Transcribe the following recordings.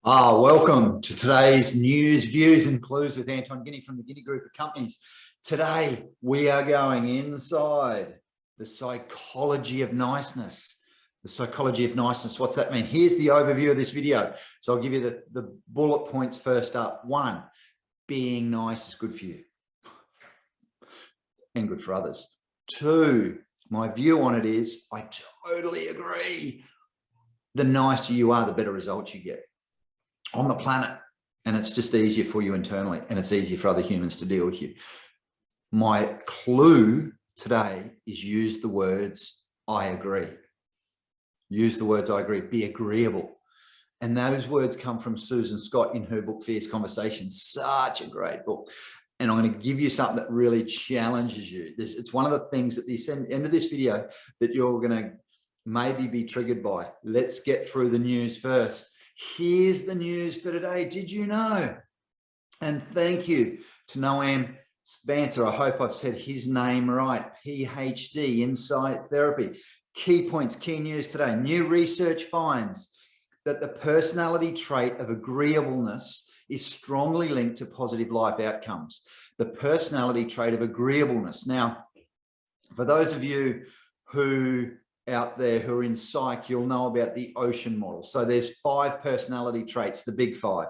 Welcome to today's news, views and clues with Anton Guinea from the Guinea Group of Companies. Today, we are going inside the psychology of niceness. The psychology of niceness, what's that mean? Here's the overview of this video. So I'll give you the bullet points first up. 1, being nice is good for you and good for others. 2, my view on it is, I totally agree. The nicer you are, the better results you get on the planet, and it's just easier for you internally, and it's easier for other humans to deal with you. My clue today is use the words I agree. Use the words I agree. Be agreeable. And those words come from Susan Scott in her book Fierce Conversations. Such a great book. And I'm going to give you something that really challenges you. It's one of the things at the end of this video that you're going to maybe be triggered by. Let's get through the news first. Here's the news for today. Did you know? And thank you to Noam Spencer. I hope I've said his name right. PhD, Insight Therapy. Key points, key news today. New research finds that the personality trait of agreeableness is strongly linked to positive life outcomes. The personality trait of agreeableness. Now, for those of you who out there who are in psych, you'll know about the ocean model. So there's 5 personality traits, the big 5.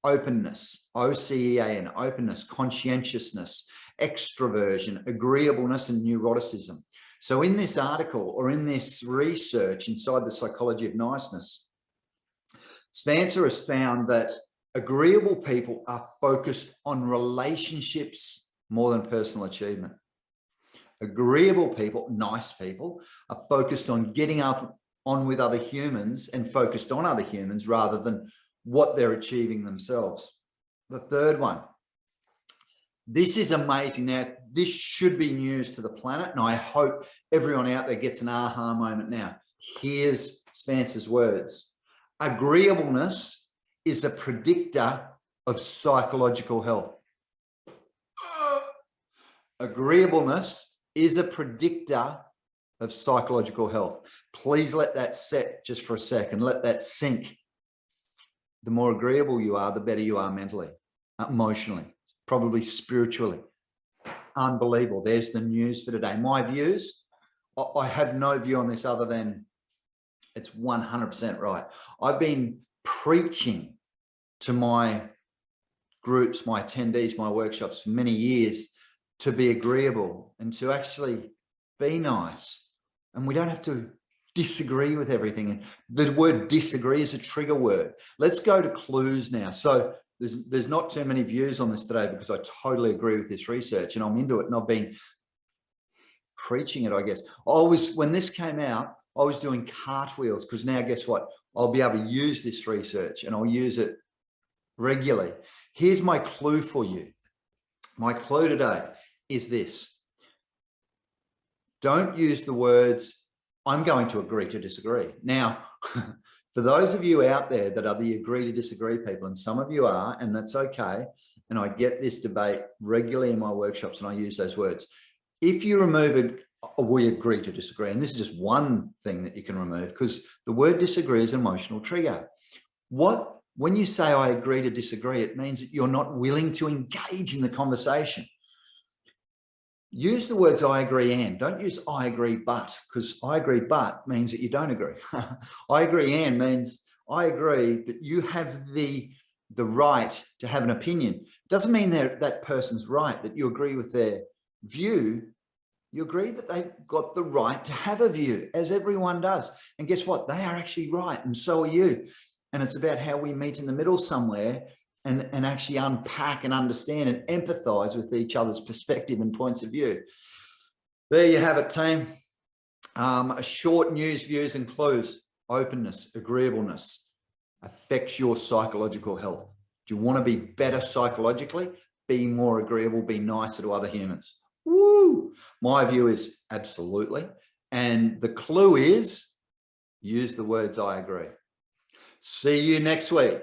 Openness, OCEAN, openness, conscientiousness, extroversion, agreeableness, and neuroticism. So in this article, or in this research inside the psychology of niceness, Spencer has found that agreeable people are focused on relationships more than personal achievement. Agreeable people, nice people, are focused on getting on with other humans and focused on other humans rather than what they're achieving themselves. The third one, this is amazing. Now, this should be news to the planet, and I hope everyone out there gets an aha moment now. Here's Spencer's words. Agreeableness is a predictor of psychological health. Agreeableness is a predictor of psychological health. Please let that set just for a second. Let that sink. The more agreeable you are, the better you are mentally, emotionally, probably spiritually. Unbelievable. There's the news for today. My views, I have no view on this other than it's 100% right. I've been preaching to my groups, my attendees, my workshops for many years to be agreeable and to actually be nice. And we don't have to disagree with everything. And the word disagree is a trigger word. Let's go to clues now. So there's not too many views on this today because I totally agree with this research and I'm into it and I've been preaching it, I guess. When this came out, I was doing cartwheels because now guess what? I'll be able to use this research and I'll use it regularly. Here's my clue for you. My clue today is this. Don't use the words, I'm going to agree to disagree. Now, for those of you out there that are the agree to disagree people, and some of you are, and that's okay, and I get this debate regularly in my workshops and I use those words. If you remove it, we agree to disagree, and this is just one thing that you can remove because the word disagree is an emotional trigger. When you say I agree to disagree, it means that you're not willing to engage in the conversation. Use the words I agree and, don't use I agree but, because I agree but means that you don't agree. I agree and means I agree that you have the right to have an opinion. It doesn't mean that person's right, that you agree with their view. You agree that they've got the right to have a view, as everyone does. And guess what? They are actually right, and so are you. And it's about how we meet in the middle somewhere and actually unpack and understand and empathize with each other's perspective and points of view. There you have it, team. A short news, views and clues. Openness, agreeableness affects your psychological health. Do you want to be better psychologically? Be more agreeable, be nicer to other humans. Woo! My view is absolutely. And the clue is use the words I agree. See you next week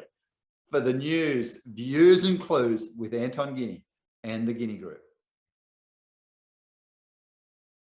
for the news, views and clues with Anton Guinea and the Guinea Group.